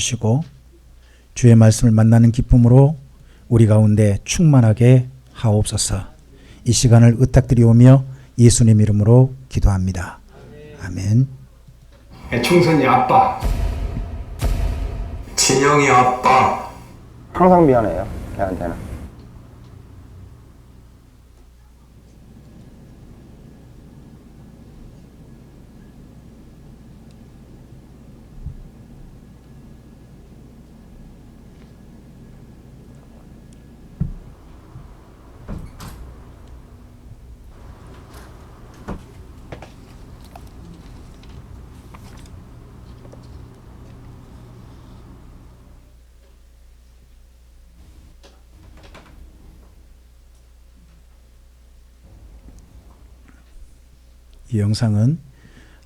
주시고 주의 말씀을 만나는 기쁨으로 우리 가운데 충만하게 하옵소서. 이 시간을 의탁드리오며 예수님 이름으로 기도합니다. 아멘. 충선이 아빠, 진영이 아빠. 항상 미안해요, 걔한테는. 이 영상은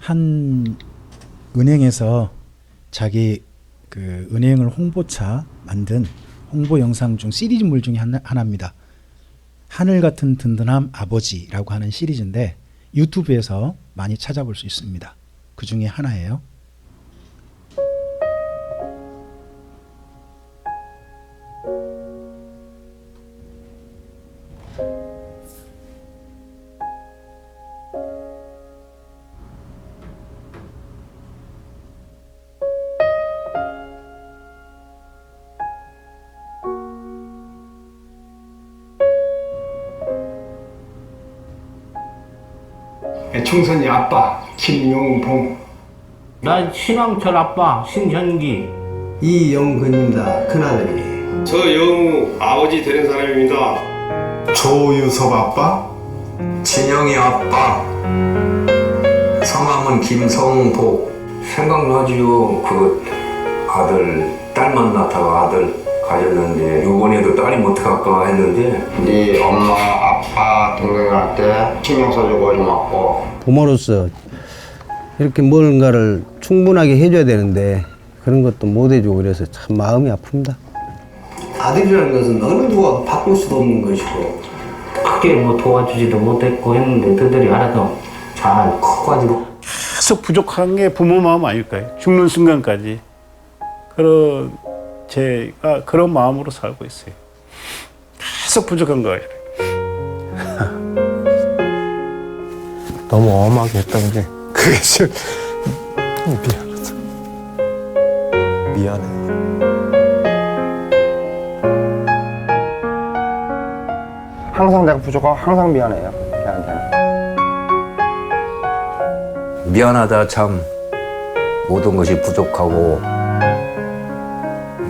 한 은행에서 자기 그 은행을 홍보차 만든 홍보 영상 중 시리즈물 중에 하나입니다. 하늘 같은 든든함 아버지라고 하는 시리즈인데 유튜브에서 많이 찾아볼 수 있습니다. 그 중에 하나예요. 충선이 아빠, 김용봉, 나 신왕철 아빠 신현기. 이영근입니다. 큰아들이. 저 영우 아버지 되는 사람입니다. 조유섭 아빠. 진영이 아빠. 성함은 김성복. 생각나지요. 그 아들, 딸만 낳다가 아들 가졌는데 요번에도 딸이 못할까 했는데 네 엄마, 아빠, 동생한테 신경 써주고 고맙고. 부모로서 이렇게 뭔가를 충분하게 해줘야 되는데 그런 것도 못 해주고 그래서 참 마음이 아픕니다. 아들이라는 것은 어느 누가 바꿀 수도 없는 것이고 크게 뭐 도와주지도 못했고 했는데 그들이 알아서 잘 커가지고 계속 부족한 게 부모 마음 아닐까요? 죽는 순간까지. 그런 제가 그런 마음으로 살고 있어요. 계속 부족한 거예요. 너무 엄하게 했던 게 그게 좀 미안해. 항상 내가 부족하고 항상 미안해요, 걔한테는. 미안하다 참. 모든 것이 부족하고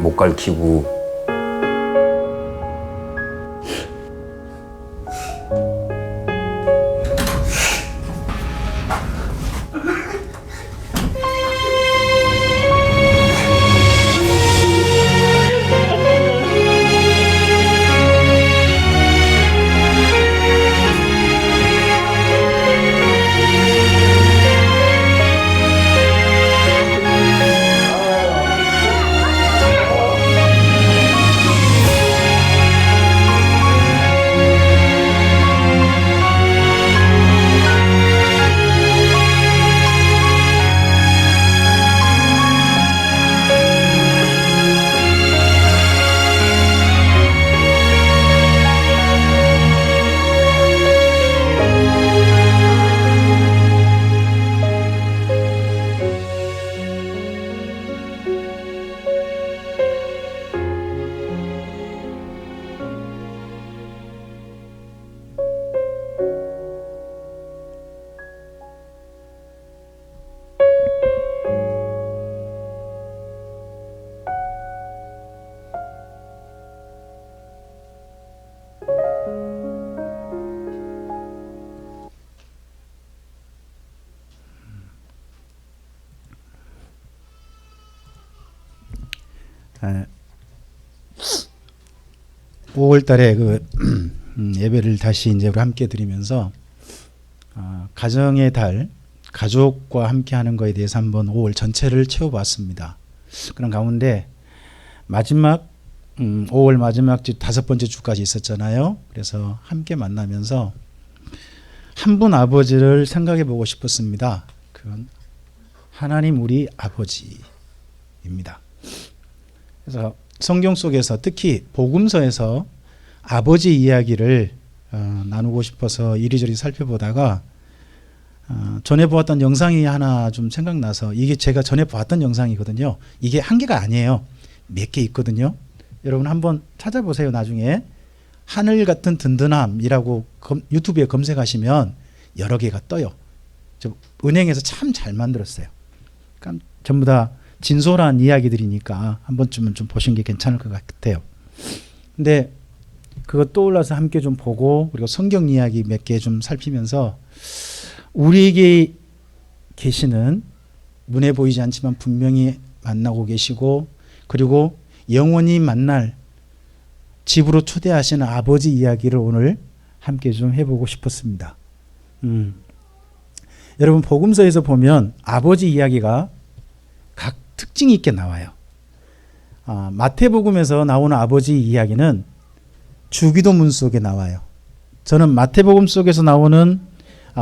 못 가르치고 아, 5월 달에 그 예배를 다시 이제 우리 함께 드리면서 가정의 달, 가족과 함께 하는 거에 대해서 한번 5월 전체를 채워봤습니다. 그런 가운데 마지막 5월 마지막 주 5번째 주까지 있었잖아요. 그래서 함께 만나면서 한 분 아버지를 생각해 보고 싶었습니다. 그건 하나님 우리 아버지입니다. 그래서 성경 속에서 특히 복음서에서 아버지 이야기를 나누고 싶어서 이리저리 살펴보다가 전에 보았던 영상이 하나 좀 생각나서, 이게 제가 전에 보았던 영상이거든요. 이게 한 개가 아니에요. 몇 개 있거든요. 여러분 한번 찾아보세요. 나중에 하늘 같은 든든함이라고 유튜브에 검색하시면 여러 개가 떠요. 저 은행에서 참 잘 만들었어요. 그러니까 전부 다 진솔한 이야기들이니까 한 번쯤은 좀 보시는 게 괜찮을 것 같아요. 근데 그거 떠올라서 함께 좀 보고, 그리고 성경 이야기 몇 개 좀 살피면서 우리에게 계시는 눈에 보이지 않지만 분명히 만나고 계시고, 그리고 영원히 만날 집으로 초대하시는 아버지 이야기를 오늘 함께 좀 해보고 싶었습니다. 여러분 복음서에서 보면 아버지 이야기가 각 특징이 있게 나와요. 마태복음에서 나오는 아버지 이야기는 주기도문 속에 나와요. 저는 마태복음 속에서 나오는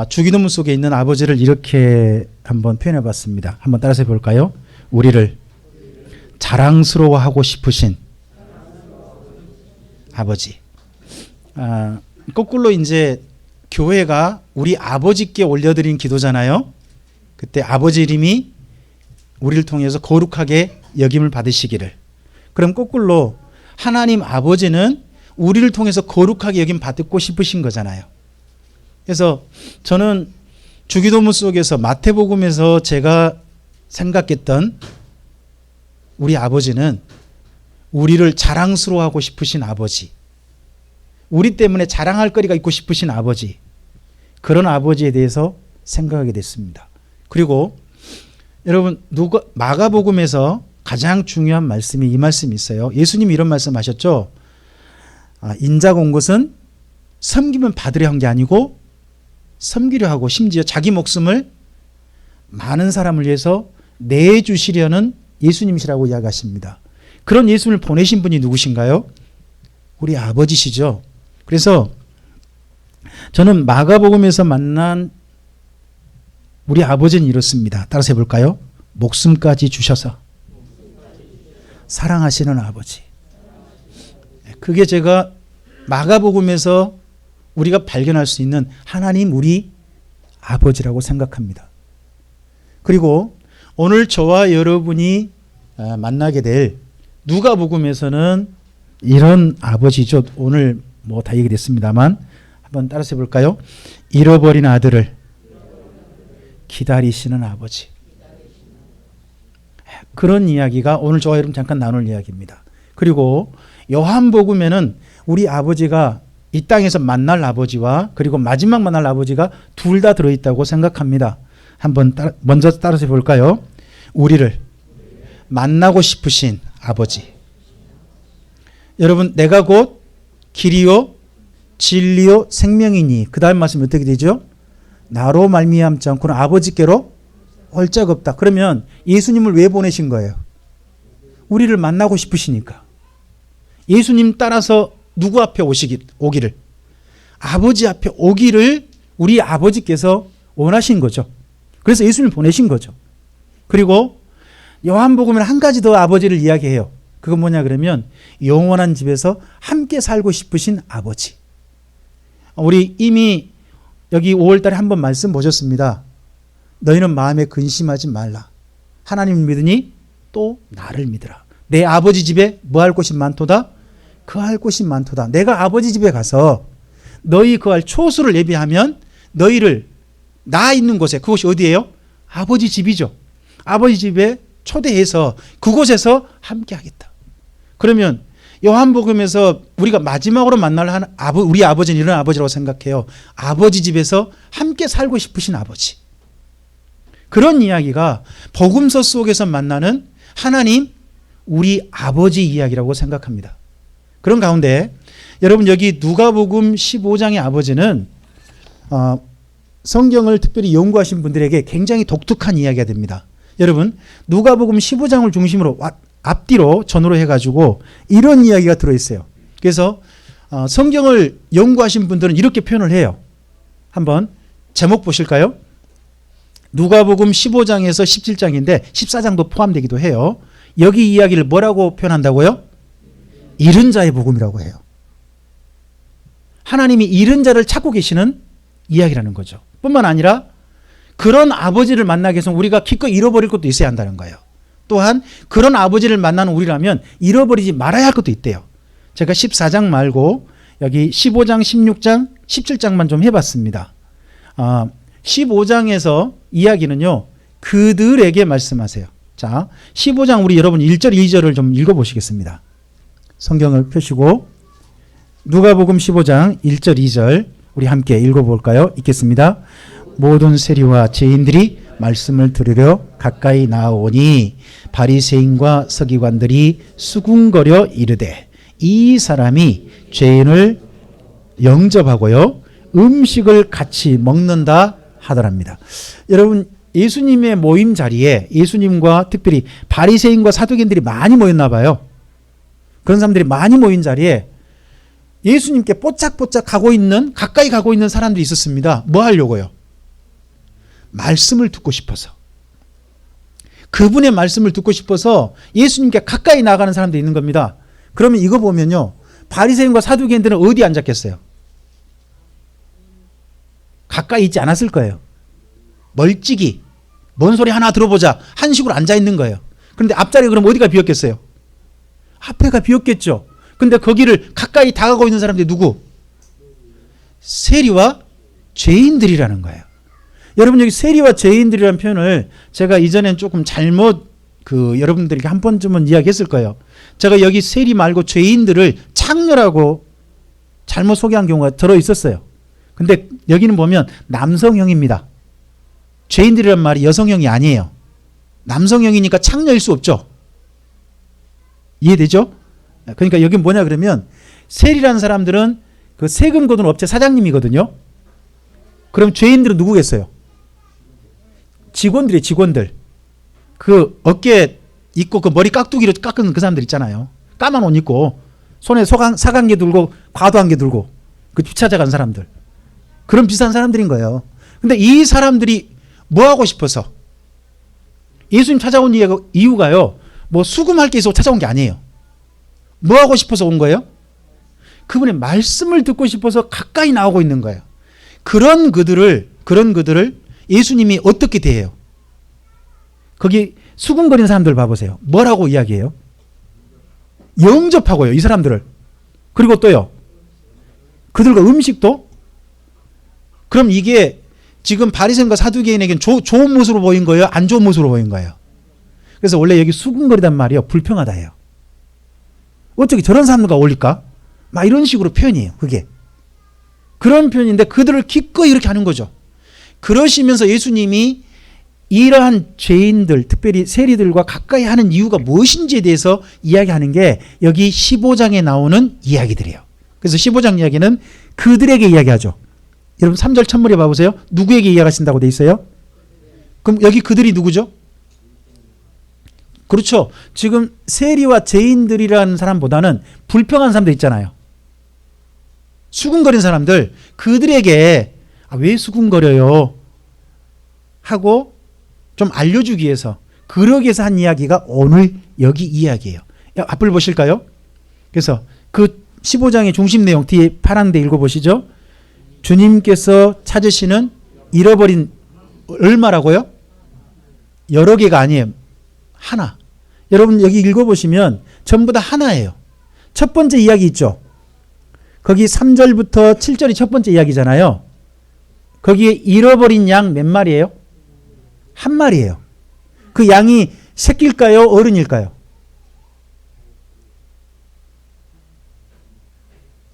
주기도문 속에 있는 아버지를 이렇게 한번 표현해 봤습니다. 한번 따라서 볼까요? 우리를 자랑스러워하고 싶으신 아버지. 거꾸로 이제 교회가 우리 아버지께 올려드린 기도잖아요. 그때 아버지 이름이 우리를 통해서 거룩하게 여김을 받으시기를. 그럼 거꾸로 하나님 아버지는 우리를 통해서 거룩하게 여김 받고 싶으신 거잖아요. 그래서 저는 주기도문 속에서 마태복음에서 제가 생각했던 우리 아버지는 우리를 자랑스러워하고 싶으신 아버지, 우리 때문에 자랑할 거리가 있고 싶으신 아버지, 그런 아버지에 대해서 생각하게 됐습니다. 그리고 여러분 마가복음에서 가장 중요한 말씀이 이 말씀이 있어요. 예수님이 이런 말씀하셨죠. 인자가 온 것은 섬기면 받으려 한 게 아니고 섬기려 하고 심지어 자기 목숨을 많은 사람을 위해서 내주시려는 예수님이시라고 이야기하십니다. 그런 예수님을 보내신 분이 누구신가요? 우리 아버지시죠. 그래서 저는 마가복음에서 만난 우리 아버지는 이렇습니다. 따라서 해볼까요? 목숨까지 주셔서 사랑하시는 아버지. 그게 제가 마가복음에서 우리가 발견할 수 있는 하나님 우리 아버지라고 생각합니다. 그리고 오늘 저와 여러분이 만나게 될 누가복음에서는 이런 아버지죠. 오늘 뭐 다 얘기됐습니다만 한번 따라서 해볼까요? 잃어버린 아들을 기다리시는 아버지. 그런 이야기가 오늘 저와 여러분 잠깐 나눌 이야기입니다. 그리고 요한복음에는 우리 아버지가 이 땅에서 만날 아버지와 그리고 마지막 만날 아버지가 둘 다 들어있다고 생각합니다. 한번 먼저 따라서 볼까요? 우리를 만나고 싶으신 아버지. 여러분, 내가 곧 길이요 진리요 생명이니, 그 다음 말씀이 어떻게 되죠? 나로 말미암지 않고는 아버지께로 올 자가 없다. 그러면 예수님을 왜 보내신 거예요? 우리를 만나고 싶으시니까. 예수님 따라서 누구 앞에 오기를? 아버지 앞에 오기를 우리 아버지께서 원하신 거죠. 그래서 예수님을 보내신 거죠. 그리고 요한복음에는 한 가지 더 아버지를 이야기해요. 그건 뭐냐 그러면 영원한 집에서 함께 살고 싶으신 아버지. 우리 이미 여기 5월달에 한번 말씀 보셨습니다. 너희는 마음에 근심하지 말라. 하나님을 믿으니 또 나를 믿으라. 내 아버지 집에 뭐 할 곳이 많도다? 거할 곳이 많도다. 내가 아버지 집에 가서 너희 거할 초소를 예비하면 너희를 나 있는 곳에, 그곳이 어디예요? 아버지 집이죠. 아버지 집에 초대해서 그곳에서 함께 하겠다. 그러면 요한복음에서 우리가 마지막으로 만날 우리 아버지는 이런 아버지라고 생각해요. 아버지 집에서 함께 살고 싶으신 아버지. 그런 이야기가 복음서 속에서 만나는 하나님 우리 아버지 이야기라고 생각합니다. 그런 가운데 여러분 여기 누가복음 15장의 아버지는 성경을 특별히 연구하신 분들에게 굉장히 독특한 이야기가 됩니다. 여러분 누가복음 15장을 중심으로 앞뒤로 전후로 해가지고 이런 이야기가 들어있어요. 그래서 성경을 연구하신 분들은 이렇게 표현을 해요. 한번 제목 보실까요? 누가복음 15장에서 17장인데 14장도 포함되기도 해요. 여기 이야기를 뭐라고 표현한다고요? 잃은 자의 복음이라고 해요. 하나님이 잃은 자를 찾고 계시는 이야기라는 거죠. 뿐만 아니라 그런 아버지를 만나기 위해서 우리가 기껏 잃어버릴 것도 있어야 한다는 거예요. 또한 그런 아버지를 만나는 우리라면 잃어버리지 말아야 할 것도 있대요. 제가 14장 말고 여기 15장, 16장, 17장만 좀 해봤습니다. 15장에서 이야기는요, 그들에게 말씀하세요. 자, 15장 우리 여러분 1절, 2절을 좀 읽어보시겠습니다. 성경을 펴시고 누가복음 15장 1절, 2절 우리 함께 읽어볼까요? 읽겠습니다. 모든 세리와 죄인들이 말씀을 들으려 가까이 나오니 바리새인과 서기관들이 수군거려 이르되 이 사람이 죄인을 영접하고요 음식을 같이 먹는다 하더랍니다. 여러분, 예수님의 모임 자리에 예수님과 특별히 바리새인과 사두개인들이 많이 모였나 봐요. 그런 사람들이 많이 모인 자리에 예수님께 뽀짝뽀짝 가까이 가고 있는 사람들이 있었습니다. 뭐 하려고요? 말씀을 듣고 싶어서. 그분의 말씀을 듣고 싶어서 예수님께 가까이 나가는 사람들이 있는 겁니다. 그러면 이거 보면요, 바리새인과 사두개인들은 어디 앉았겠어요? 가까이 있지 않았을 거예요. 멀찍이 뭔 소리 하나 들어보자 한 식으로 앉아 있는 거예요. 그런데 앞자리에 그럼 어디가 비었겠어요? 앞에가 비었겠죠. 근데 거기를 가까이 다가가고 있는 사람들이 누구? 세리와 죄인들이라는 거예요. 여러분, 여기 세리와 죄인들이라는 표현을 제가 이전엔 조금 잘못 여러분들에게 한 번쯤은 이야기했을 거예요. 제가 여기 세리 말고 죄인들을 창녀라고 잘못 소개한 경우가 들어 있었어요. 근데 여기는 보면 남성형입니다. 죄인들이란 말이 여성형이 아니에요. 남성형이니까 창녀일 수 없죠. 이해되죠? 그러니까 여기 뭐냐 그러면 세리라는 사람들은 그 세금 거둔 업체 사장님이거든요. 그럼 죄인들은 누구겠어요? 직원들이에요, 직원들. 그 어깨 입고 그 머리 깍두기로 깎은 그 사람들 있잖아요. 까만 옷 입고 손에 사각개 들고 과도한 개 들고 그 뒤찾아간 사람들. 그런 비슷한 사람들인 거예요. 근데 이 사람들이 뭐 하고 싶어서 예수님 찾아온 이유가요, 뭐 수금할 게 있어서 찾아온 게 아니에요. 뭐 하고 싶어서 온 거예요? 그분의 말씀을 듣고 싶어서 가까이 나오고 있는 거예요. 그런 그들을 예수님이 어떻게 대해요? 거기 수군거리는 사람들 봐보세요. 뭐라고 이야기해요? 영접하고요, 이 사람들을. 그리고 또요, 그들과 음식도. 그럼 이게 지금 바리새인과 사두개인에게는 좋은 모습으로 보인 거예요? 안 좋은 모습으로 보인 거예요? 그래서 원래 여기 수군거리단 말이요, 불평하다 해요. 어떻게 저런 사람들과 어울릴까? 막 이런 식으로 표현이에요, 그게. 그런 표현인데 그들을 기꺼이 이렇게 하는 거죠. 그러시면서 예수님이 이러한 죄인들, 특별히 세리들과 가까이 하는 이유가 무엇인지에 대해서 이야기하는 게 여기 15장에 나오는 이야기들이에요. 그래서 15장 이야기는 그들에게 이야기하죠. 여러분 3절 첫머리 봐보세요. 누구에게 이야기하신다고 돼 있어요? 그럼 여기 그들이 누구죠? 그렇죠. 지금 세리와 죄인들이라는 사람보다는 불평한 사람들 있잖아요. 수군거리는 사람들, 그들에게 왜 수군거려요? 하고 좀 알려주기 위해서, 그러기 위해서 한 이야기가 오늘 여기 이야기예요. 앞을 보실까요? 그래서 그 15장의 중심 내용 뒤에 파란 데 읽어보시죠. 주님께서 찾으시는 잃어버린 얼마라고요? 여러 개가 아니에요. 하나. 여러분 여기 읽어보시면 전부 다 하나예요. 첫 번째 이야기 있죠. 거기 3절부터 7절이 첫 번째 이야기잖아요. 거기에 잃어버린 양 몇 마리예요? 한 마리예요. 그 양이 새끼일까요? 어른일까요?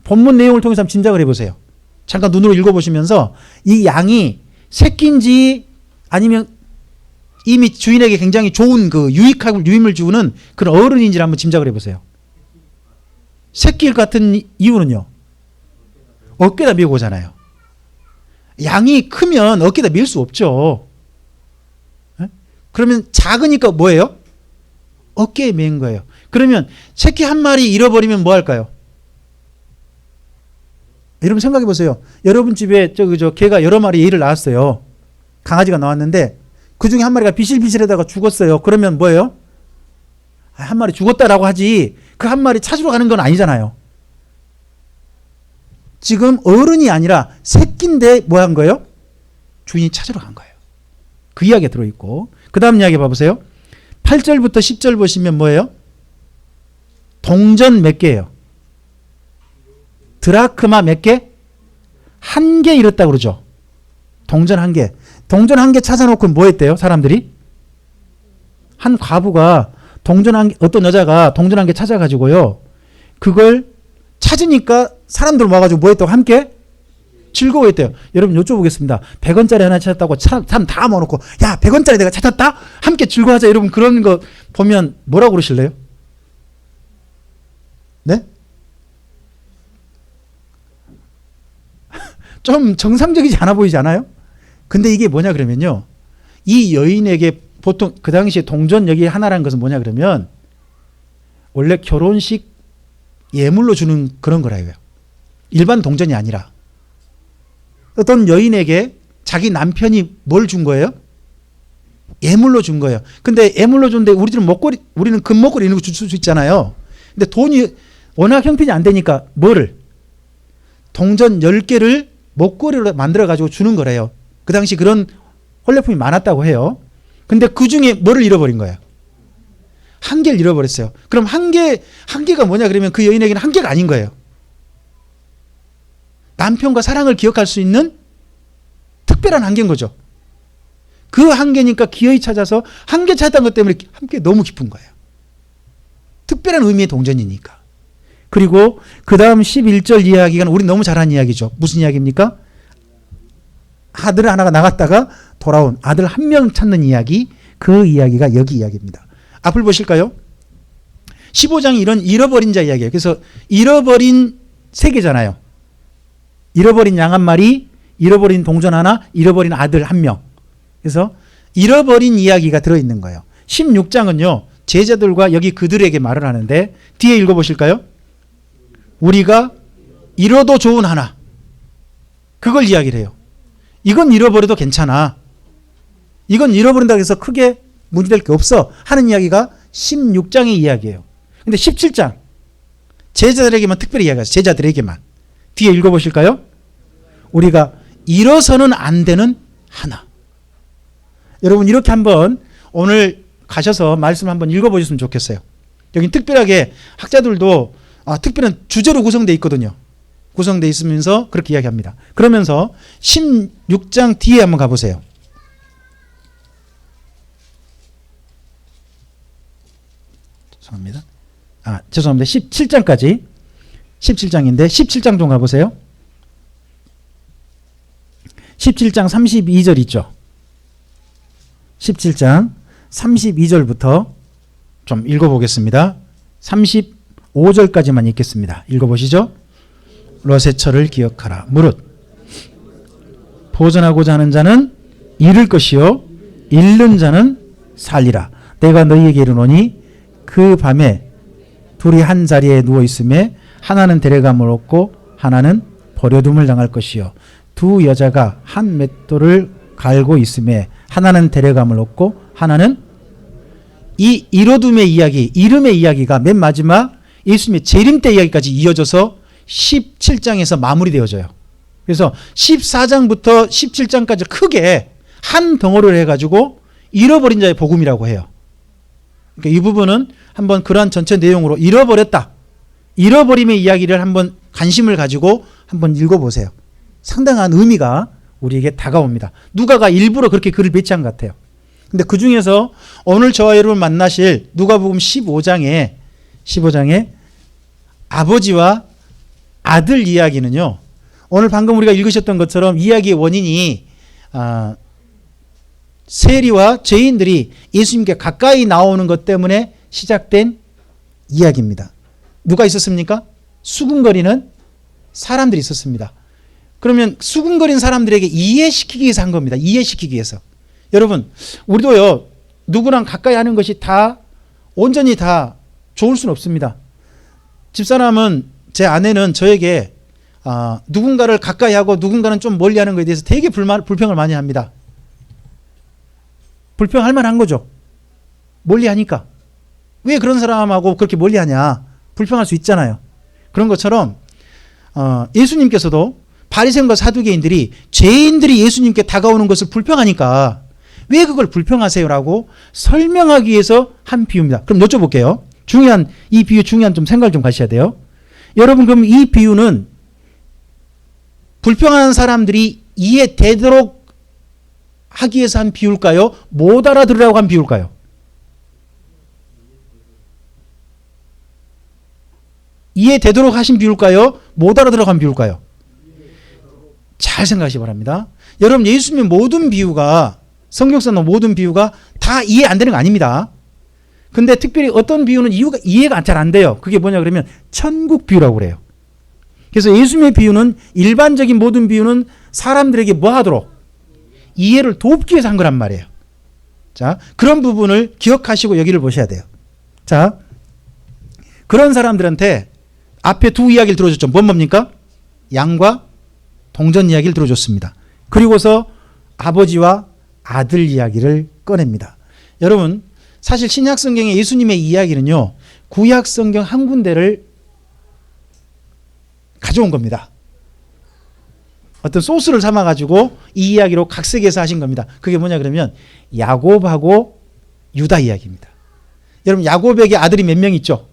본문 내용을 통해서 한번 짐작을 해보세요. 잠깐 눈으로 읽어보시면서 이 양이 새끼인지 아니면 이미 주인에게 굉장히 좋은 그 유익하고 유임을 주는 그런 어른인지를 한번 짐작을 해보세요. 새끼일 같은 이유는요, 어깨에다 메고 오잖아요. 양이 크면 어깨에다 밀 수 없죠. 에? 그러면 작으니까 뭐예요? 어깨에 맨 거예요. 그러면 새끼 한 마리 잃어버리면 뭐 할까요? 여러분 생각해 보세요. 여러분 집에 개가 여러 마리 애를 낳았어요. 강아지가 나왔는데 그 중에 한 마리가 비실비실하다가 죽었어요. 그러면 뭐예요? 한 마리 죽었다라고 하지 그 한 마리 찾으러 가는 건 아니잖아요. 지금 어른이 아니라 새끼인데 뭐 한 거예요? 주인이 찾으러 간 거예요. 그 이야기가 들어있고 그 다음 이야기 봐보세요. 8절부터 10절 보시면 뭐예요? 동전 몇 개예요? 드라크마 몇 개? 1개 잃었다고 그러죠. 동전 1개. 동전 1개 찾아놓고 뭐 했대요? 사람들이? 한 과부가 동전 1개, 어떤 여자가 동전 1개 찾아가지고요. 그걸 찾으니까 사람들 모아가지고 뭐 했다고? 함께 즐거워했대요. 여러분 여쭤보겠습니다. 100원짜리 하나 찾았다고 사람 다 모아놓고 야 100원짜리 내가 찾았다? 함께 즐거워하자. 여러분 그런 거 보면 뭐라고 그러실래요? 네? 좀 정상적이지 않아 보이지 않아요? 근데 이게 뭐냐 그러면요. 이 여인에게 보통 그 당시에 동전 여기 하나라는 것은 뭐냐 그러면 원래 결혼식 예물로 주는 그런 거라고요. 일반 동전이 아니라 어떤 여인에게 자기 남편이 뭘 준 거예요? 예물로 준 거예요. 근데 예물로 줬는데 우리는 금목걸이 이런 거 줄 수 있잖아요. 근데 돈이 워낙 형편이 안 되니까 뭐를? 동전 10개를 목걸이로 만들어 가지고 주는 거래요. 그 당시 그런 혼례품이 많았다고 해요. 근데 그 중에 뭐를 잃어버린 거예요? 1개를 잃어버렸어요. 그럼 한 개가 뭐냐 그러면 그 여인에게는 1개가 아닌 거예요. 남편과 사랑을 기억할 수 있는 특별한 1개인 거죠. 그 1개니까 기어이 찾아서 1개 찾았던 것 때문에 함께 너무 기쁜 거예요. 특별한 의미의 동전이니까. 그리고 그 다음 11절 이야기가 우리 너무 잘 아는 이야기죠. 무슨 이야기입니까? 아들 하나가 나갔다가 돌아온 아들 1명 찾는 이야기, 그 이야기가 여기 이야기입니다. 앞을 보실까요? 15장이 이런 잃어버린 자 이야기예요. 그래서 잃어버린 3개잖아요. 잃어버린 양 1마리, 잃어버린 동전 하나, 잃어버린 아들 1명. 그래서 잃어버린 이야기가 들어있는 거예요. 16장은요. 제자들과 여기 그들에게 말을 하는데 뒤에 읽어보실까요? 우리가 잃어도 좋은 하나. 그걸 이야기를 해요. 이건 잃어버려도 괜찮아. 이건 잃어버린다고 해서 크게 문제될 게 없어 하는 이야기가 16장의 이야기예요. 근데 17장 제자들에게만 특별히 이야기하죠. 제자들에게만. 뒤에 읽어보실까요? 우리가 잃어서는 안 되는 하나. 여러분 이렇게 한번 오늘 가셔서 말씀 한번 읽어보셨으면 좋겠어요. 여기 특별하게 학자들도 특별한 주제로 구성되어 있거든요. 구성되어 있으면서 그렇게 이야기합니다. 그러면서 16장 뒤에 한번 가보세요. 죄송합니다. 17장까지 17장인데 17장 좀 가보세요. 17장 32절 있죠. 17장 32절부터 좀 읽어보겠습니다. 35절까지만 읽겠습니다. 읽어보시죠. 로세처를 기억하라. 무릇 보존하고자 하는 자는 잃을 것이요 잃는 자는 살리라. 내가 너희에게 이르노니 그 밤에 둘이 한 자리에 누워 있음에 하나는 데려감을 얻고 하나는 버려둠을 당할 것이요 두 여자가 한 맷돌을 갈고 있음에 하나는 데려감을 얻고 하나는 이 잃어둠의 이야기, 이름의 이야기가 맨 마지막 예수님의 재림 때 이야기까지 이어져서 17장에서 마무리되어져요. 그래서 14장부터 17장까지 크게 한 덩어리를 해가지고 잃어버린 자의 복음이라고 해요. 그러니까 이 부분은 한번 그러한 전체 내용으로 잃어버렸다. 잃어버림의 이야기를 한번 관심을 가지고 한번 읽어보세요. 상당한 의미가 우리에게 다가옵니다. 누가가 일부러 그렇게 글을 배치한 것 같아요. 근데 그 중에서 오늘 저와 여러분 만나실 누가복음 15장에 아버지와 아들 이야기는요. 오늘 방금 우리가 읽으셨던 것처럼 이야기의 원인이 세리와 죄인들이 예수님께 가까이 나오는 것 때문에 시작된 이야기입니다. 누가 있었습니까? 수군거리는 사람들이 있었습니다. 그러면 수군거리는 사람들에게 이해시키기 위해서 한 겁니다. 이해시키기 위해서. 여러분 우리도요. 누구랑 가까이 하는 것이 다 온전히 다 좋을 수는 없습니다. 집사람은 제 아내는 저에게 누군가를 가까이 하고 누군가는 좀 멀리 하는 것에 대해서 되게 불평을 많이 합니다. 불평할 만한 거죠. 멀리 하니까. 왜 그런 사람하고 그렇게 멀리하냐? 불평할 수 있잖아요. 그런 것처럼 예수님께서도 바리새인과 사두개인들이 죄인들이 예수님께 다가오는 것을 불평하니까 왜 그걸 불평하세요라고 설명하기 위해서 한 비유입니다. 그럼 여쭤볼게요. 이 비유 중요한 좀 생각을 좀 가셔야 돼요. 여러분, 그럼 이 비유는 불평하는 사람들이 이해되도록 하기 위해서 한 비유일까요? 못 알아들으라고 한 비유일까요? 이해되도록 하신 비유일까요? 못 알아들으라고 한 비유일까요? 잘 생각하시기 바랍니다. 여러분, 예수님의 모든 비유가, 성경에서 나온 모든 비유가 다 이해 안 되는 거 아닙니다. 근데 특별히 어떤 비유는 이해가 잘 안 돼요. 그게 뭐냐 그러면 천국 비유라고 그래요. 그래서 예수님의 비유는, 일반적인 모든 비유는 사람들에게 뭐 하도록? 이해를 돕기 위해서 한 거란 말이에요. 자, 그런 부분을 기억하시고 여기를 보셔야 돼요. 자, 그런 사람들한테 앞에 두 이야기를 들어줬죠. 뭡니까? 양과 동전 이야기를 들어줬습니다. 그리고서 아버지와 아들 이야기를 꺼냅니다. 여러분, 사실 신약 성경의 예수님의 이야기는요, 구약 성경 한 군데를 가져온 겁니다. 어떤 소스를 삼아가지고 이 이야기로 각색해서 하신 겁니다. 그게 뭐냐 그러면 야곱하고 유다 이야기입니다. 여러분, 야곱에게 아들이 몇 명 있죠?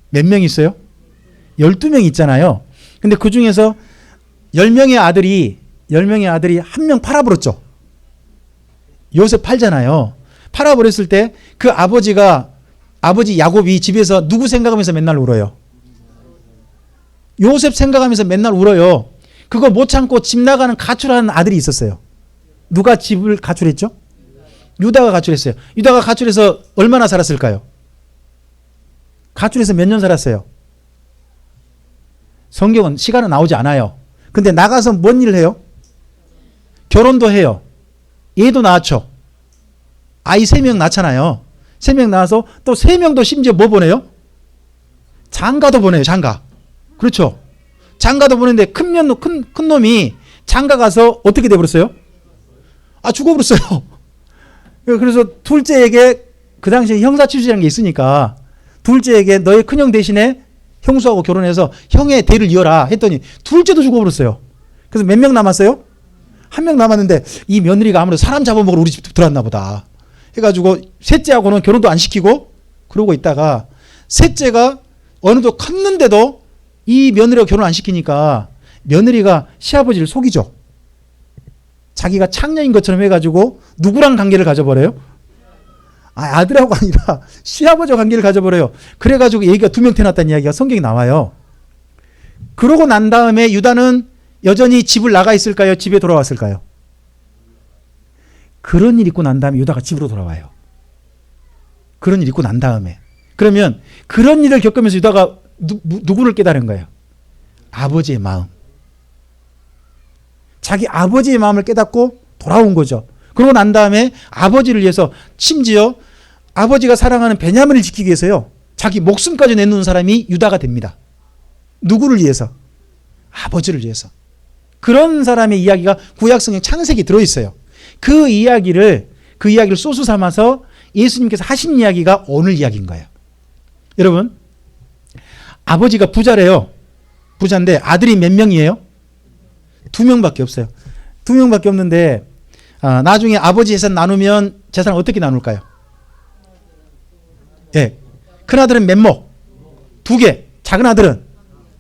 몇 명 있어요? 12명 있잖아요. 근데 그 중에서 10명의 아들이 한 명 팔아버렸죠. 요셉 팔잖아요. 팔아버렸을 때 그 아버지 야곱이 집에서 누구 생각하면서 맨날 울어요? 요셉 생각하면서 맨날 울어요. 그거 못 참고 집 나가는 가출하는 아들이 있었어요. 누가 집을 가출했죠? 유다가 가출했어요. 유다가 가출해서 얼마나 살았을까요? 가출해서 몇 년 살았어요? 성경은 시간은 나오지 않아요. 근데 나가서 뭔 일을 해요? 결혼도 해요. 얘도 낳았죠. 아이 3명 낳잖아요. 3명 낳아서 또 3명도 심지어 뭐 보내요? 장가도 보내요. 장가. 그렇죠. 장가도 보내는데 큰 놈이 장가 가서 어떻게 돼버렸어요? 죽어버렸어요. 그래서 둘째에게, 그 당시에 형사취주라는 게 있으니까 둘째에게 너의 큰형 대신에 형수하고 결혼해서 형의 대를 이어라 했더니 둘째도 죽어버렸어요. 그래서 몇 명 남았어요? 1명 남았는데 이 며느리가 아무래도 사람 잡아먹으러 우리 집 들어왔나 보다 해가지고 셋째하고는 결혼도 안 시키고 그러고 있다가 셋째가 어느덧 컸는데도 이 며느리가 결혼 안 시키니까 며느리가 시아버지를 속이죠. 자기가 창녀인 것처럼 해가지고 누구랑 관계를 가져버려요? 아들하고 아니라 시아버지와 관계를 가져버려요. 그래가지고 얘기가 2명 태어났다는 이야기가 성경에 나와요. 그러고 난 다음에 유다는 여전히 집을 나가 있을까요? 집에 돌아왔을까요? 그런 일 있고 난 다음에 유다가 집으로 돌아와요. 그런 일 있고 난 다음에. 그러면 그런 일을 겪으면서 유다가 누구를 깨달은 거예요? 아버지의 마음. 자기 아버지의 마음을 깨닫고 돌아온 거죠. 그러고 난 다음에 아버지를 위해서, 심지어 아버지가 사랑하는 베냐민을 지키기 위해서요, 자기 목숨까지 내놓는 사람이 유다가 됩니다. 누구를 위해서? 아버지를 위해서. 그런 사람의 이야기가 구약성경 창세기 들어있어요. 그 이야기를 소수 삼아서 예수님께서 하신 이야기가 오늘 이야기인 거예요. 여러분, 아버지가 부자래요. 부자인데 아들이 몇 명이에요? 2명밖에 없어요. 2명밖에 없는데 나중에 아버지 재산 나누면 재산을 어떻게 나눌까요? 예, 큰아들은 몇 목? 2개. 작은 아들은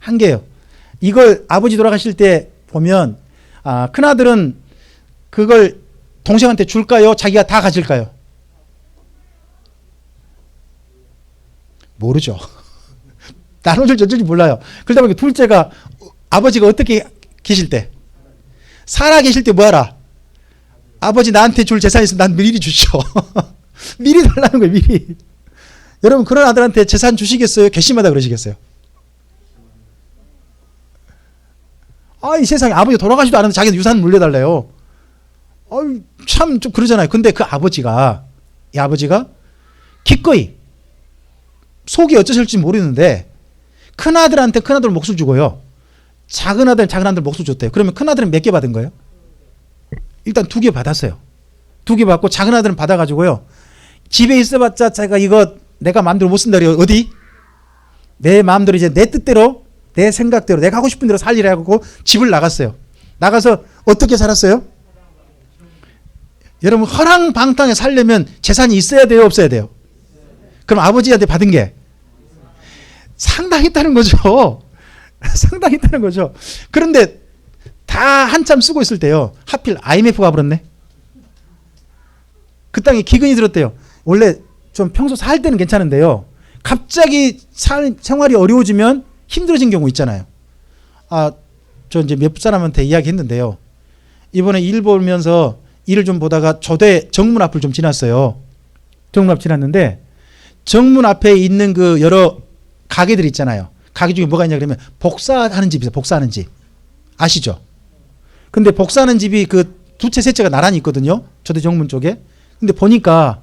1개예요. 이걸 아버지 돌아가실 때 보면 큰아들은 그걸 동생한테 줄까요? 자기가 다 가질까요? 모르죠. 나눠줄 줄지 몰라요. 그러다 보니까 둘째가, 아버지가 어떻게 계실 때, 살아 계실 때 뭐하라? 아버지 나한테 줄 재산 있으면 난 미리 주시오. 미리 달라는 거예요. 미리. 여러분, 그런 아들한테 재산 주시겠어요? 괘씸하다 그러시겠어요? 이 세상에 아버지가 돌아가시도 않았는데 자기는 유산 물려달래요. 참 좀 그러잖아요. 근데 그 아버지가, 이 아버지가 기꺼이, 속이 어쩌실지 모르는데 큰아들한테 큰아들 몫을 주고요, 작은 아들 몫을 줬대요. 그러면 큰아들은 몇 개 받은 거예요? 일단 2개 받았어요. 2개 받고 작은 아들은 받아가지고요, 집에 있어봤자 자기가 이거 내가 마음대로 못 쓴다 그래요. 어디? 내 마음대로 이제 내 뜻대로 내 생각대로 내가 하고 싶은 대로 살리라고 집을 나갔어요. 나가서 어떻게 살았어요? 여러분 허랑방탕에 살려면 재산이 있어야 돼요? 없어야 돼요? 그럼 아버지한테 받은 게 상당했다는 거죠. 상당했다는 거죠. 그런데 다 한참 쓰고 있을 때요. 하필 IMF가 와버렸네. 그 땅에 기근이 들었대요. 원래 좀 평소 살 때는 괜찮은데요. 갑자기 생활이 어려워지면 힘들어진 경우 있잖아요. 저 이제 몇 사람한테 이야기했는데요. 이번에 일 보면서 일을 좀 보다가 저대 정문 앞을 좀 지났어요. 정문 앞 지났는데 정문 앞에 있는 그 여러 가게들 있잖아요. 가게 중에 뭐가 있냐 그러면 복사하는 집이 있어요. 복사하는 집. 아시죠? 근데 복사하는 집이 그 두 채, 세 채가 나란히 있거든요. 저대 정문 쪽에. 근데 보니까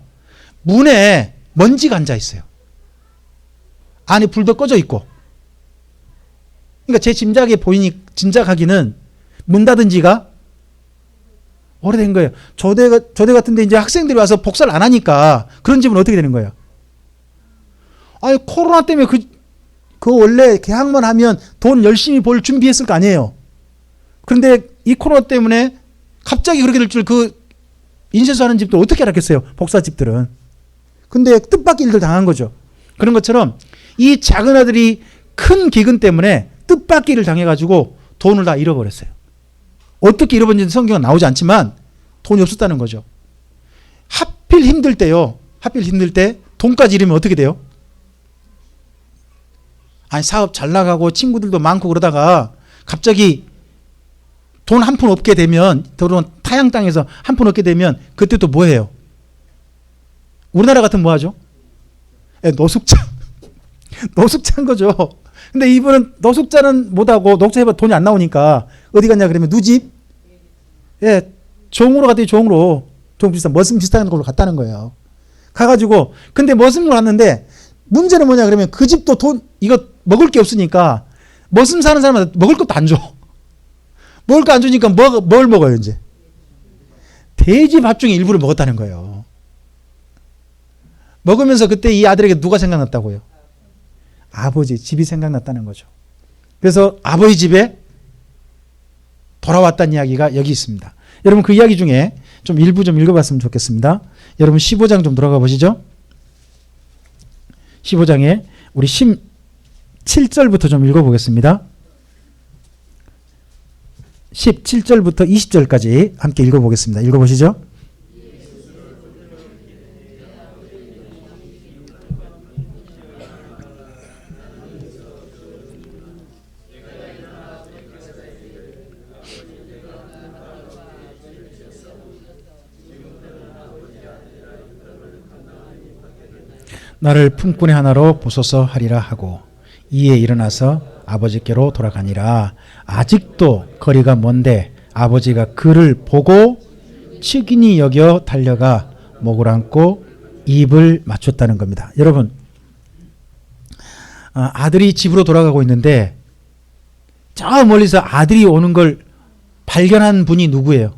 문에 먼지가 앉아 있어요. 안에 불도 꺼져 있고. 그러니까 제 짐작하기는 문 닫은 지가 오래된 거예요. 저대 같은데 이제 학생들이 와서 복사를 안 하니까 그런 집은 어떻게 되는 거예요? 아니 코로나 때문에 그 원래 계약만 하면 돈 열심히 벌 준비했을 거 아니에요. 그런데 이 코로나 때문에 갑자기 그렇게 될 줄 그 인쇄소 하는 집도 어떻게 알았겠어요? 복사집들은. 근데 뜻밖의 일들 당한 거죠. 그런 것처럼 이 작은 아들이 큰 기근 때문에 뜻밖의 일을 당해가지고 돈을 다 잃어버렸어요. 어떻게 잃어버린지 성경은 나오지 않지만 돈이 없었다는 거죠. 하필 힘들 때요. 하필 힘들 때 돈까지 잃으면 어떻게 돼요? 아니 사업 잘 나가고 친구들도 많고 그러다가 갑자기 돈 한 푼 없게 되면 더러운 타양 땅에서 한 푼 없게 되면 그때 또 뭐 해요? 우리나라 같으면 뭐 하죠? 노숙자. 노숙자인 거죠. 근데 이분은 노숙자는 못하고 노숙자 해봐 돈이 안 나오니까 어디 갔냐 그러면 누집? 종으로 갔더니 종으로 종 비슷한 머슴 비슷한 걸로 갔다는 거예요. 가가지고 근데 머슴으로 갔는데 문제는 뭐냐 그러면 그 집도 돈 이거 먹을 게 없으니까 머슴 사는 사람한테 먹을 것도 안 줘. 먹을 거 안 주니까 뭘 먹어요 이제? 돼지 밥 중에 일부를 먹었다는 거예요. 먹으면서 그때 이 아들에게 누가 생각났다고요? 아버지 집이 생각났다는 거죠. 그래서 아버지 집에 돌아왔다는 이야기가 여기 있습니다. 여러분 그 이야기 중에 좀 일부 좀 읽어봤으면 좋겠습니다. 여러분 15장 좀 들어가 보시죠. 15장에 우리 17절부터 좀 읽어보겠습니다. 17절부터 20절까지 함께 읽어보겠습니다. 읽어보시죠. 나를 품꾼의 하나로 보소서 하리라 하고 이에 일어나서 아버지께로 돌아가니라. 아직도 거리가 먼데 아버지가 그를 보고 측은히 여겨 달려가 목을 안고 입을 맞췄다는 겁니다. 여러분 아들이 집으로 돌아가고 있는데 저 멀리서 아들이 오는 걸 발견한 분이 누구예요?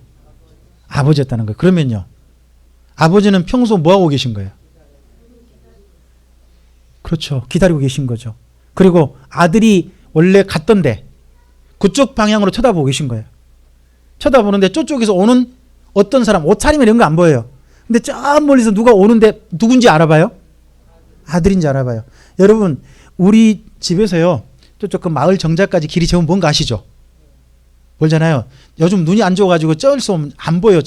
아버지였다는 거예요. 그러면요 아버지는 평소 뭐하고 계신 거예요? 그렇죠. 기다리고 계신 거죠. 그리고 아들이 원래 갔던데 그쪽 방향으로 쳐다보고 계신 거예요. 쳐다보는데 저쪽에서 오는 어떤 사람 옷차림이나 이런 거 안 보여요. 근데 저 멀리서 누가 오는데 누군지 알아봐요? 아들인지 알아봐요. 여러분 우리 집에서요 저쪽 그 마을 정자까지 길이 저면 뭔가 아시죠? 멀잖아요. 요즘 눈이 안 좋아가지고 쩔수 없으면 안 보여요.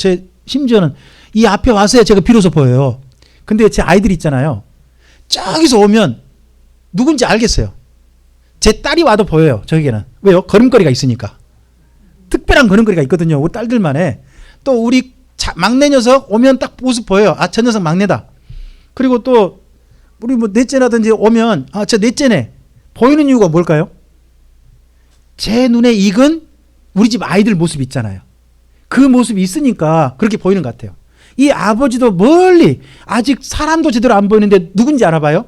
심지어는 이 앞에 와서야 제가 비로소 보여요. 근데 제 아이들 있잖아요. 저기서 오면 누군지 알겠어요. 제 딸이 와도 보여요. 저에게는. 왜요? 걸음걸이가 있으니까. 특별한 걸음걸이가 있거든요. 우리 딸들만의. 또 우리 막내 녀석 오면 딱 모습 보여요. 아, 저 녀석 막내다. 그리고 또 우리 뭐 넷째라든지 오면 아, 저 넷째네. 보이는 이유가 뭘까요? 제 눈에 익은 우리 집 아이들 모습 있잖아요. 그 모습이 있으니까 그렇게 보이는 것 같아요. 이 아버지도 멀리 아직 사람도 제대로 안 보이는데 누군지 알아봐요?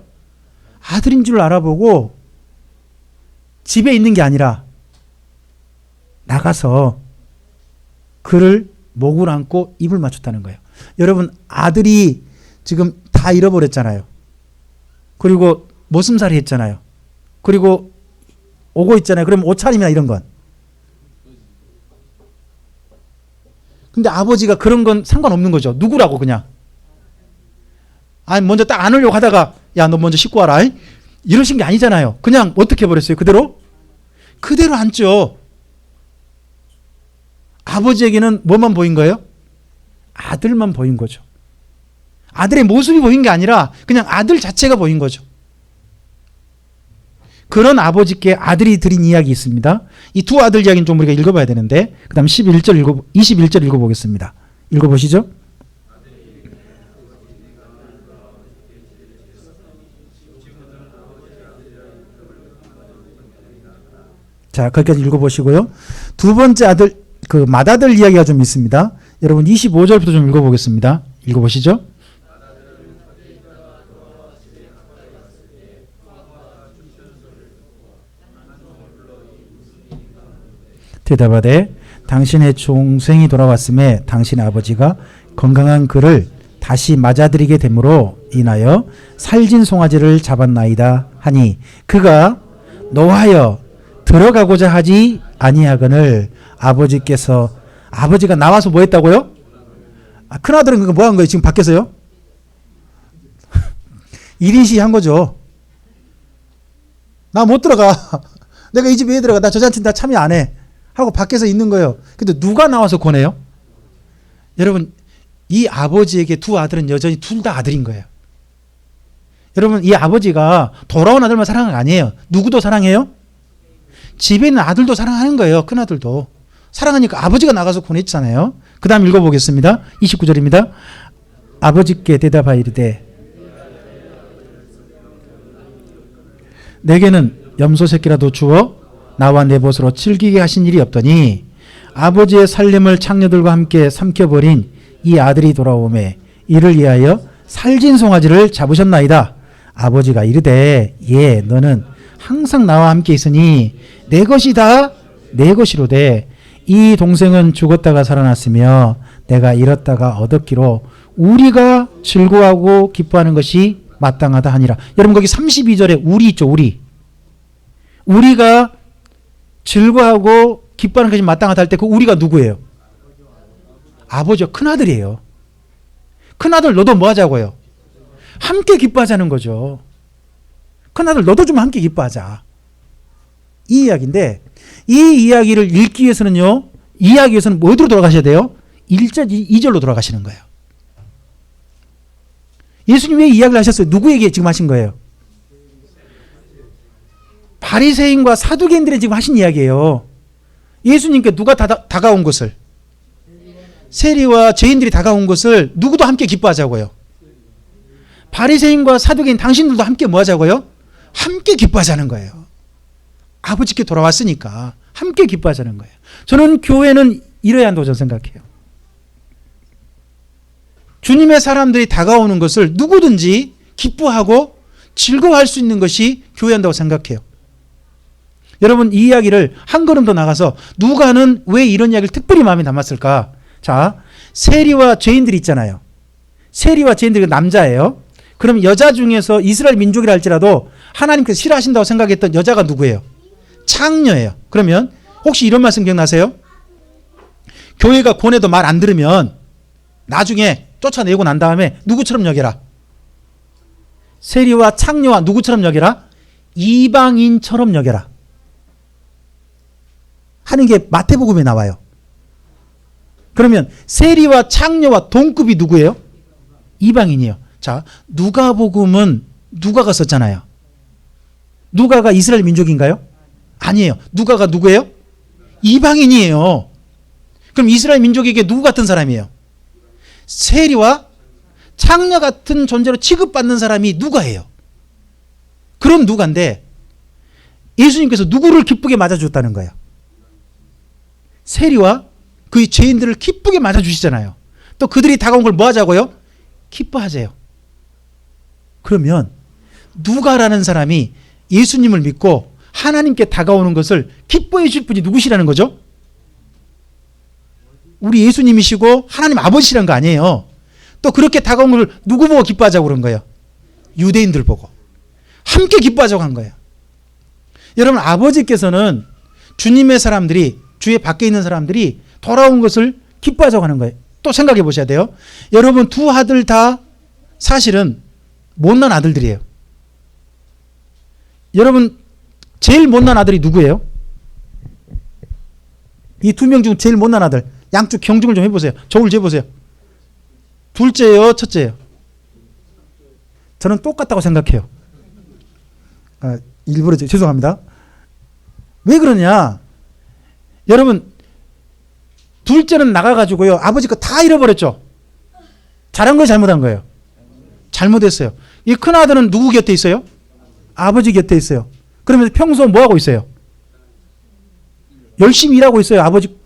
아들인 줄 알아보고 집에 있는 게 아니라 나가서 그를 목을 안고 입을 맞췄다는 거예요. 여러분 아들이 지금 다 잃어버렸잖아요. 그리고 모슴살이 했잖아요. 그리고 오고 있잖아요. 그럼 옷차림이나 이런 건. 근데 아버지가 그런 건 상관없는 거죠. 누구라고 그냥. 아니 먼저 딱 안으려고 하다가 야 너 먼저 씻고 와라. 이러신 게 아니잖아요. 그냥 어떻게 해버렸어요? 그대로 앉죠. 아버지에게는 뭐만 보인 거예요? 아들만 보인 거죠. 아들의 모습이 보인 게 아니라 그냥 아들 자체가 보인 거죠. 그런 아버지께 아들이 드린 이야기 있습니다. 이 두 아들 이야기는 좀 우리가 읽어봐야 되는데 그 다음 21절 읽어보겠습니다. 읽어보시죠. 자, 거기까지 읽어보시고요. 두 번째 아들, 그 맏아들 이야기가 좀 있습니다. 여러분 25절부터 좀 읽어보겠습니다. 읽어보시죠. 대답하되 당신의 동생이 돌아왔음에 당신의 아버지가 건강한 그를 다시 맞아들이게 됨으로 인하여 살진 송아지를 잡았나이다 하니 그가 노하여 들어가고자 하지 아니하거늘 아버지가 나와서 뭐 했다고요? 큰아들은 그거 뭐 한 거예요? 지금 밖에서요? 1인시 한 거죠. 나 못 들어가. 내가 이 집에 왜 들어가? 나 저 잔치는 다 참여 안 해. 하고 밖에서 있는 거예요. 근데 누가 나와서 권해요? 여러분, 이 아버지에게 두 아들은 여전히 둘 다 아들인 거예요. 여러분, 이 아버지가 돌아온 아들만 사랑한 거 아니에요. 누구도 사랑해요? 집에 있는 아들도 사랑하는 거예요. 큰아들도. 사랑하니까 아버지가 나가서 권했잖아요. 그 다음 읽어보겠습니다. 29절입니다. 아버지께 대답하여 이르되 내게는 염소 새끼라도 주어 나와 내 벗으로 즐기게 하신 일이 없더니 아버지의 살림을 창녀들과 함께 삼켜버린 이 아들이 돌아오매 이를 위하여 살진 송아지를 잡으셨나이다. 아버지가 이르되 예 너는 항상 나와 함께 있으니 내 것이다 내 것이로되 이 동생은 죽었다가 살아났으며 내가 잃었다가 얻었기로 우리가 즐거워하고 기뻐하는 것이 마땅하다 하니라. 여러분 거기 32절에 우리 있죠. 우리가 즐거워하고 기뻐하는 것이 마땅하다 할 때 그 우리가 누구예요? 아버지요. 큰아들이에요. 큰아들 너도 뭐 하자고요? 함께 기뻐하자는 거죠. 큰아들 너도 좀 함께 기뻐하자. 이 이야기인데 이 이야기를 읽기 위해서는요. 이 이야기 위해서는 어디로 돌아가셔야 돼요? 1절, 2절로 돌아가시는 거예요. 예수님 왜 이야기를 하셨어요? 누구에게 지금 하신 거예요? 바리새인과 사두개인들이 지금 하신 이야기예요. 예수님께 누가 다가온 것을 세리와 죄인들이 다가온 것을 누구도 함께 기뻐하자고요. 바리새인과 사두개인 당신들도 함께 뭐 하자고요? 함께 기뻐하자는 거예요. 아버지께 돌아왔으니까 함께 기뻐하자는 거예요. 저는 교회는 이래야 한다고 저는 생각해요. 주님의 사람들이 다가오는 것을 누구든지 기뻐하고 즐거워할 수 있는 것이 교회한다고 생각해요. 여러분 이 이야기를 한 걸음 더 나가서 누가는 왜 이런 이야기를 특별히 마음에 담았을까? 자, 세리와 죄인들이 있잖아요. 세리와 죄인들이 남자예요. 그럼 여자 중에서 이스라엘 민족이라 할지라도 하나님께서 싫어하신다고 생각했던 여자가 누구예요? 창녀예요. 그러면 혹시 이런 말씀 기억나세요? 교회가 권해도 말 안 들으면 나중에 쫓아내고 난 다음에 누구처럼 여겨라? 세리와 창녀와 누구처럼 여겨라? 이방인처럼 여겨라. 하는 게 마태복음에 나와요. 그러면 세리와 창녀와 동급이 누구예요? 이방인이에요. 자, 누가복음은 누가가 썼잖아요. 누가가 이스라엘 민족인가요? 아니에요. 누가가 누구예요? 이방인이에요. 그럼 이스라엘 민족에게 누구 같은 사람이에요? 세리와 창녀 같은 존재로 취급받는 사람이 누가예요? 그런 누가인데 예수님께서 누구를 기쁘게 맞아줬다는 거예요? 세리와 그 죄인들을 기쁘게 맞아주시잖아요. 또 그들이 다가온 걸 뭐 하자고요? 기뻐하세요. 그러면 누가라는 사람이 예수님을 믿고 하나님께 다가오는 것을 기뻐해 줄 분이 누구시라는 거죠? 우리 예수님이시고 하나님 아버지시라는 거 아니에요. 또 그렇게 다가온 걸 누구 보고 기뻐하자고 그런 거예요? 유대인들 보고. 함께 기뻐하자고 한 거예요. 여러분, 아버지께서는 주님의 사람들이, 주의 밖에 있는 사람들이 돌아온 것을 기뻐하자고 하는 거예요. 또 생각해 보셔야 돼요. 여러분, 두 아들 다 사실은 못난 아들들이에요. 여러분, 제일 못난 아들이 누구예요? 이 두 명 중 제일 못난 아들. 양쪽 경중을 좀 해보세요. 저울 재보세요. 둘째예요, 첫째예요? 저는 똑같다고 생각해요. 일부러 죄송합니다. 왜 그러냐? 여러분, 둘째는 나가가지고요, 아버지 거 다 잃어버렸죠. 잘한 거예요, 잘못한 거예요? 잘못했어요. 이 큰 아들은 누구 곁에 있어요? 아버지 곁에 있어요. 그러면서 평소 뭐 하고 있어요? 열심히 일하고 있어요. 아버지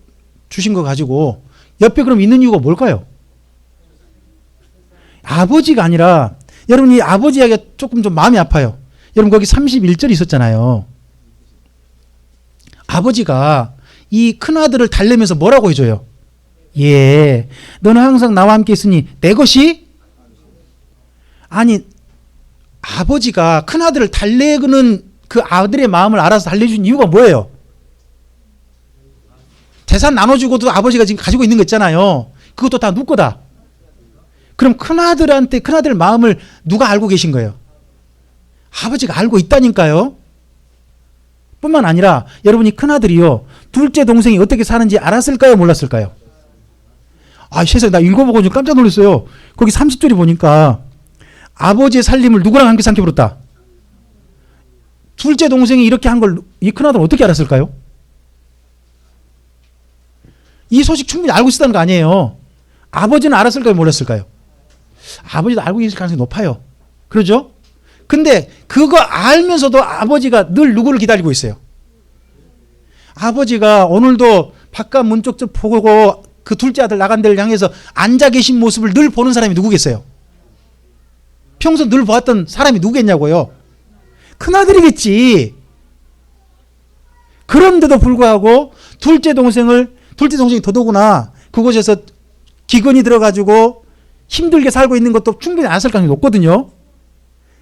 주신 거 가지고. 옆에 그럼 있는 이유가 뭘까요? 아버지가 아니라, 여러분, 이 아버지 이야기가 조금 좀 마음이 아파요. 여러분, 거기 31절 있었잖아요. 아버지가 이 큰아들을 달래면서 뭐라고 해줘요? 예, 너는 항상 나와 함께 있으니 내 것이? 아니, 아버지가 큰아들을 달래는 그 아들의 마음을 알아서 달래준 이유가 뭐예요? 재산 나눠주고도 아버지가 지금 가지고 있는 거 있잖아요. 그것도 다 누구 거다? 그럼 큰아들한테, 큰아들 마음을 누가 알고 계신 거예요? 아버지가 알고 있다니까요. 뿐만 아니라 여러분이 큰아들이요, 둘째 동생이 어떻게 사는지 알았을까요, 몰랐을까요? 아, 세상에, 나 읽어보고 좀 깜짝 놀랐어요. 거기 30절이 보니까 아버지의 살림을 누구랑 함께 삼켜버렸다. 둘째 동생이 이렇게 한 걸 이 큰아들은 어떻게 알았을까요? 이 소식 충분히 알고 있었다는 거 아니에요. 아버지는 알았을까요, 몰랐을까요? 아버지도 알고 있을 가능성이 높아요. 그러죠? 근데 그거 알면서도 아버지가 늘 누구를 기다리고 있어요? 아버지가 오늘도 바깥 문 쪽 보고 그 둘째 아들 나간 데를 향해서 앉아 계신 모습을 늘 보는 사람이 누구겠어요? 평소 늘 보았던 사람이 누구겠냐고요? 큰아들이겠지. 그런데도 불구하고 둘째 동생이 더더구나 그곳에서 기근이 들어가지고 힘들게 살고 있는 것도 충분히 알았을 가능성이 높거든요.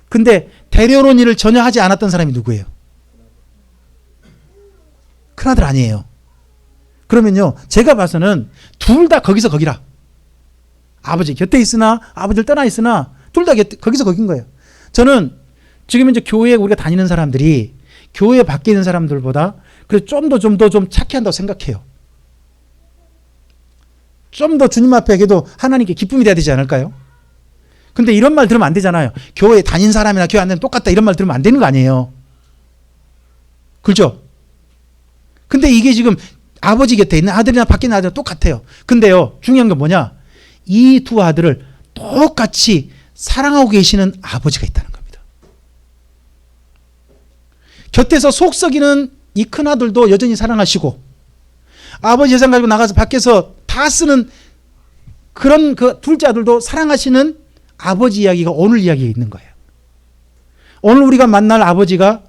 근데 데려오는 일을 전혀 하지 않았던 사람이 누구예요? 큰아들 아니에요. 그러면요, 제가 봐서는 둘 다 거기서 거기라. 아버지 곁에 있으나 아버지를 떠나 있으나 둘 다 거기서 거긴 거예요. 저는 지금 이제 교회에 우리가 다니는 사람들이 교회 밖에 있는 사람들보다 그래서 좀 더 좀 착해한다고 생각해요. 좀 더 주님 앞에 해도 하나님께 기쁨이 돼야 되지 않을까요? 근데 이런 말 들으면 안 되잖아요. 교회 다닌 사람이나 교회 안 다니면 똑같다, 이런 말 들으면 안 되는 거 아니에요. 그렇죠? 근데 이게 지금 아버지 곁에 있는 아들이나 밖에 있는 아들이나 똑같아요. 근데요, 중요한 건 뭐냐? 이 두 아들을 똑같이 사랑하고 계시는 아버지가 있다는 겁니다. 곁에서 속 썩이는 이 큰아들도 여전히 사랑하시고, 아버지 재산 가지고 나가서 밖에서 다 쓰는 그런 그 둘째 아들도 사랑하시는 아버지 이야기가 오늘 이야기에 있는 거예요. 오늘 우리가 만날 아버지가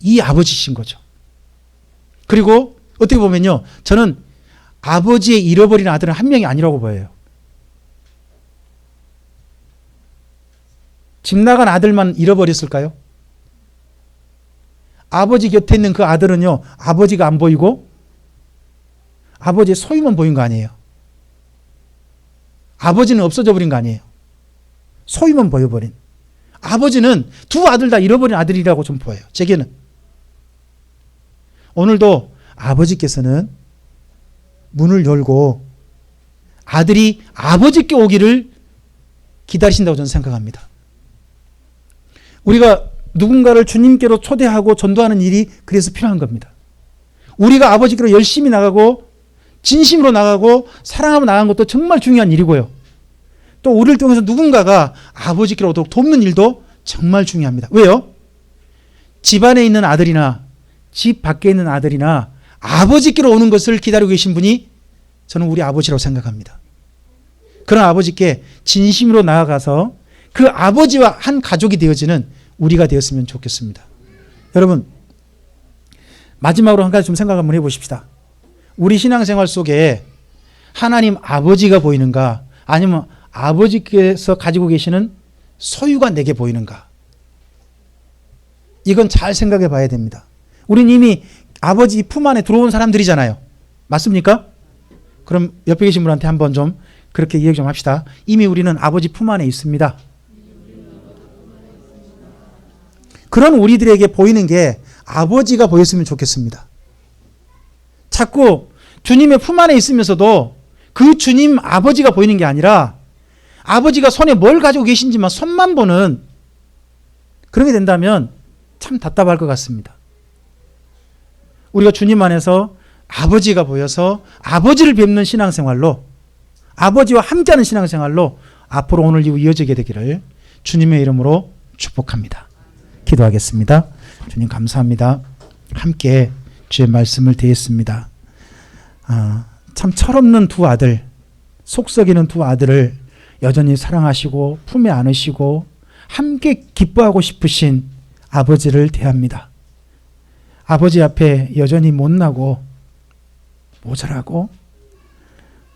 이 아버지신 거죠. 그리고 어떻게 보면요, 저는 아버지의 잃어버린 아들은 한 명이 아니라고 보여요. 집 나간 아들만 잃어버렸을까요? 아버지 곁에 있는 그 아들은요, 아버지가 안 보이고 아버지의 소유만 보인 거 아니에요. 아버지는 없어져 버린 거 아니에요. 소유만 보여버린. 아버지는 두 아들 다 잃어버린 아들이라고 좀 보여요, 제게는. 오늘도 아버지께서는 문을 열고 아들이 아버지께 오기를 기다리신다고 저는 생각합니다. 우리가 누군가를 주님께로 초대하고 전도하는 일이 그래서 필요한 겁니다. 우리가 아버지께로 열심히 나가고 진심으로 나가고 사랑하고 나간 것도 정말 중요한 일이고요. 또 우리를 통해서 누군가가 아버지께로 오도록 돕는 일도 정말 중요합니다. 왜요? 집 안에 있는 아들이나 집 밖에 있는 아들이나 아버지께로 오는 것을 기다리고 계신 분이 저는 우리 아버지라고 생각합니다. 그런 아버지께 진심으로 나아가서 그 아버지와 한 가족이 되어지는 우리가 되었으면 좋겠습니다. 여러분, 마지막으로 한 가지 좀 생각 한번 해보십시다. 우리 신앙생활 속에 하나님 아버지가 보이는가, 아니면 아버지께서 가지고 계시는 소유가 내게 보이는가? 이건 잘 생각해 봐야 됩니다. 우린 이미 아버지 품 안에 들어온 사람들이잖아요. 맞습니까? 그럼 옆에 계신 분한테 한번 좀 그렇게 이야기 좀 합시다. 이미 우리는 아버지 품 안에 있습니다. 그런 우리들에게 보이는 게 아버지가 보였으면 좋겠습니다. 자꾸 주님의 품 안에 있으면서도 그 주님 아버지가 보이는 게 아니라 아버지가 손에 뭘 가지고 계신지만 손만 보는 그런 게 된다면 참 답답할 것 같습니다. 우리가 주님 안에서 아버지가 보여서 아버지를 뵙는 신앙생활로 아버지와 함께하는 신앙생활로 앞으로 오늘 이후 이어지게 되기를 주님의 이름으로 축복합니다. 기도하겠습니다. 주님 감사합니다. 함께 주의 말씀을 드렸습니다. 참 철없는 두 아들, 속 썩이는 두 아들을 여전히 사랑하시고 품에 안으시고 함께 기뻐하고 싶으신 아버지를 대합니다. 아버지 앞에 여전히 못나고 모자라고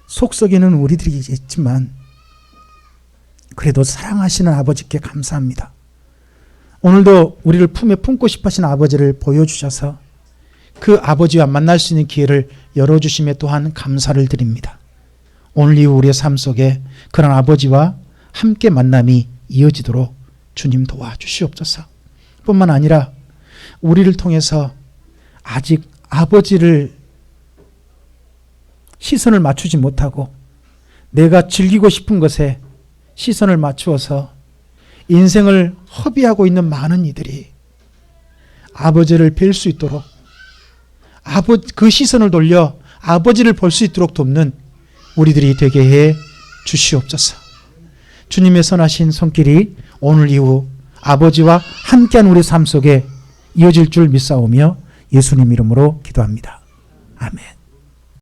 속 썩이는 우리들이 있지만 그래도 사랑하시는 아버지께 감사합니다. 오늘도 우리를 품에 품고 싶어 하시는 아버지를 보여주셔서 그 아버지와 만날 수 있는 기회를 열어주심에 또한 감사를 드립니다. 오늘 이후 우리의 삶 속에 그런 아버지와 함께 만남이 이어지도록 주님 도와주시옵소서. 뿐만 아니라 우리를 통해서 아직 아버지를 시선을 맞추지 못하고 내가 즐기고 싶은 것에 시선을 맞추어서 인생을 허비하고 있는 많은 이들이 아버지를 뵐 수 있도록 그 시선을 돌려 아버지를 볼 수 있도록 돕는 우리들이 되게 해 주시옵소서. 주님의 선하신 손길이 오늘 이후 아버지와 함께한 우리 삶 속에 이어질 줄 믿사오며 예수님 이름으로 기도합니다. 아멘.